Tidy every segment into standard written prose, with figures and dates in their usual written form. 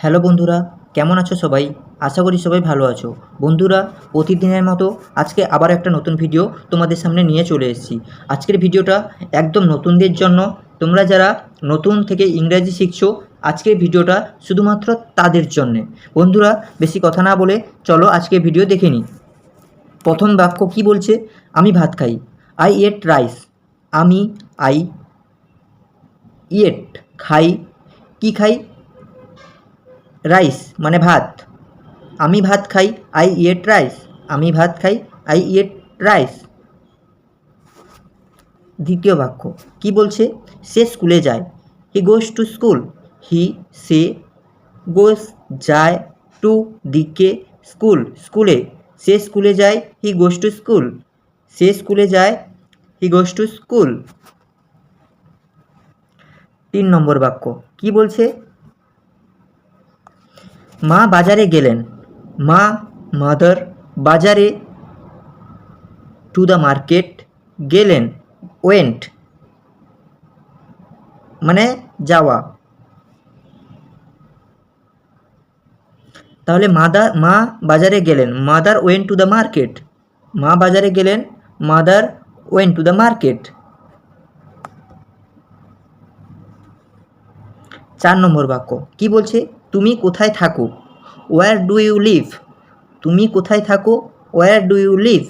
Hello বন্ধুরা, কেমন আছো সবাই? আশা করি সবাই ভালো আছো। বন্ধুরা, প্রতিদিনের মতো আজকে আবার একটা নতুন ভিডিও তোমাদের সামনে নিয়ে চলে এসেছি। আজকের ভিডিওটা একদম নতুনদের জন্য। তোমরা যারা নতুন থেকে ইংরেজি শিখছো, আজকের ভিডিওটা শুধুমাত্র তাদের জন্যে। বন্ধুরা, বেশি কথা না বলে চলো আজকে ভিডিও দেখে নিই। প্রথম বাক্য কি বলছে? আমি ভাত খাই। I ate rice. I yet খাই। কি খাই? রাইস মানে ভাত। আমি ভাত খাই, আই ইয়েট রাইস। আমি ভাত খাই, আই ইয়েট রাইস। দ্বিতীয় বাক্য কি বলছে? সে স্কুলে যায়। হি গোস টু স্কুল। সে গোস যায়, টু দিকে, স্কুল স্কুলে। সে স্কুলে যায়, হি গোস টু স্কুল। সে স্কুলে যায়, হি গোস টু স্কুল। 3 নম্বর বাক্য কি বলছে? মা বাজারে গেলেন। মাদার বাজারে, টু দ্য মার্কেট, গেলেন ওয়েন্ট মানে যাওয়া। তাহলে মা বাজারে গেলেন, mother went to the market. মা বাজারে গেলেন, mother went to the market. 4 নম্বর বাক্য কি বলছে? তুমি কোথায় থাকো? Where do you live. তুমি কোথায় থাকো? Where do you live.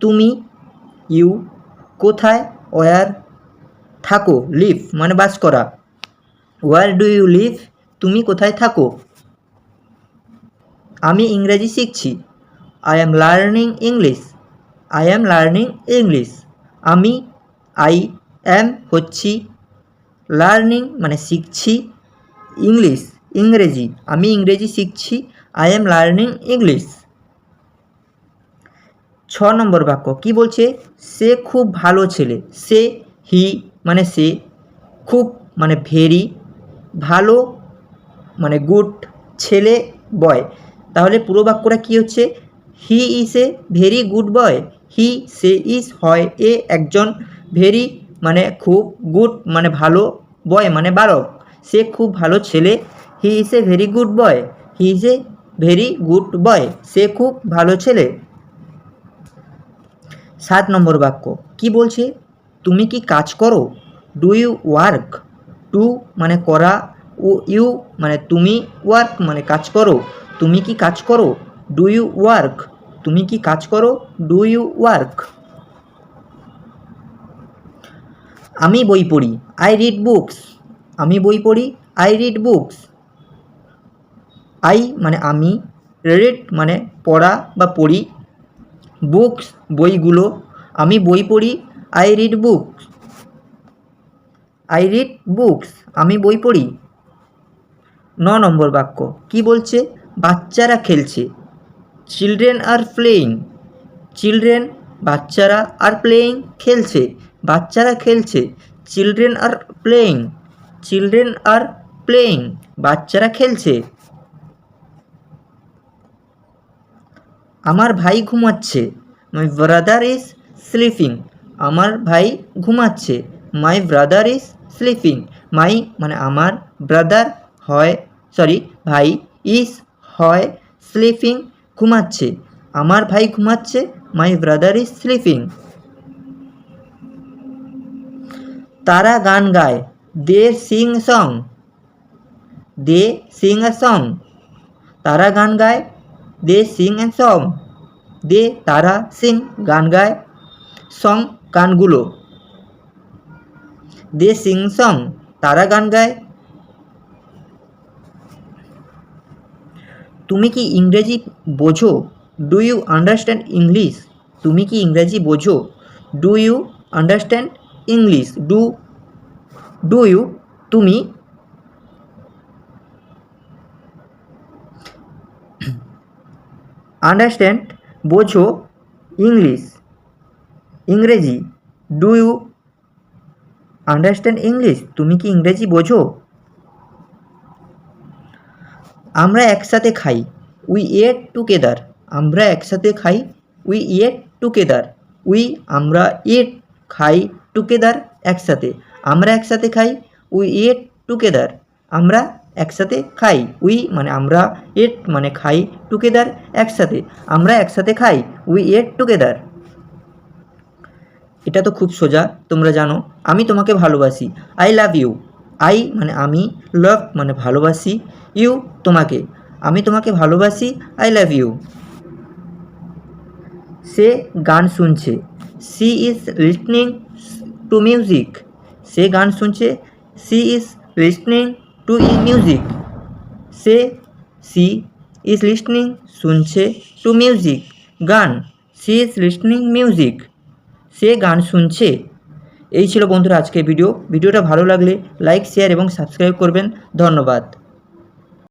তুমি, ইউ, কোথায়, ওয়্যার, থাকো, লিভ মানে বাস করা। ওয়্যার ডু ইউ লিভ, তুমি কোথায় থাকো? আমি ইংরেজি শিখছি। I am learning English. I am learning English. আমি, আই অ্যাম হচ্ছি, লার্নিং মানে শিখছি, ইংলিশ ইংরেজি, আমি ইংরেজি শিখছি। I am learning English. 6 নম্বর বাক্য কি বলছে? সে খুব ভালো ছেলে। সে, হি মানে সে, খুব মানে ভেরি, ভালো মানে গুড, ছেলে বয়। তাহলে পুরো বাক্যটা কী হচ্ছে? হি is a very good boy. Say is হয় এ একজন, ভেরি মানে খুব, গুড মানে ভালো, বয় মানে বালক। সে খুব ভালো ছেলে। He is a very good boy. He is a very good boy. সে খুব ভালো ছেলে। 7 নম্বর বাক্য কি বলছে? তুমি কি কাজ করো? Do you work. টু মানে করা, ও ইউ মানে তুমি, ওয়ার্ক মানে কাজ করো। তুমি কি কাজ করো? Do you work. তুমি কি কাজ করো? Do you work. আমি বই পড়ি। I read books. আমি বই পড়ি, আই রিড বুকস। আই মানে আমি, রিড মানে পড়া বা পড়ি, বুকস বইগুলো। আমি বই পড়ি, I read books. I read books আমি বই পড়ি। 9 নম্বর বাক্য কি বলছে? বাচ্চারা খেলছে। Children are playing. চিলড্রেন বাচ্চারা, আর প্লেয়িং খেলছে। বাচ্চারা খেলছে, children are playing. Children are playing বাচ্চারা খেলছে। আমার ভাই ঘুমাচ্ছে। My brother is sleeping. আমার ভাই ঘুমাচ্ছে। My brother is sleeping. My মানে আমার, ব্রাদার ভাই, ইজ হয়, স্লিপিং ঘুমাচ্ছে। আমার ভাই ঘুমাচ্ছে। My brother is sleeping. তারা গান গায়। They sing song. They sing a song. তারা গান গায়। They Singh a song. দে তারা, সিং গান গায়, সং গানগুলো। দে সিং সং তারা গান গায়। তুমি কি ইংরেজি বোঝো? Do you understand English. তুমি কি ইংরেজি বোঝো? Do you understand English. Do you তুমি, আন্ডারস্ট্যান্ড বোঝো, ইংলিশ ইংরেজি। Do you understand English. তুমি কি ইংরেজি বোঝো? আমরা একসাথে খাই। We eat together. আমরা একসাথে খাই। We eat together. উই আমরা, ইট খাই, টুগেদার একসাথে। আমরা একসাথে খাই। We eat together. আমরা একসাথে খাই, উই মানে আমরা, এট মানে খাই, টুগেদার একসাথে, আমরা একসাথে খাই, উই এট টুগেদার। এটা তো খুব সোজা, তোমরা জানো। আমি তোমাকে ভালোবাসি, আই লাভ ইউ। আই মানে আমি, লাভ মানে ভালোবাসি, ইউ তোমাকে, আমি তোমাকে ভালোবাসি, আই লাভ ইউ। সে গান শুনছে, she is listening to music. সে গান শুনছে, she is listening to music. She is listening শুনছে, টু মিউজিক গান, সি ইজ লিসনিং মিউজিক। সে গান শুনছে। এই ছিল বন্ধুরা আজকের ভিডিওটা ভালো লাগলে লাইক, শেয়ার এবং সাবস্ক্রাইব করবেন। ধন্যবাদ।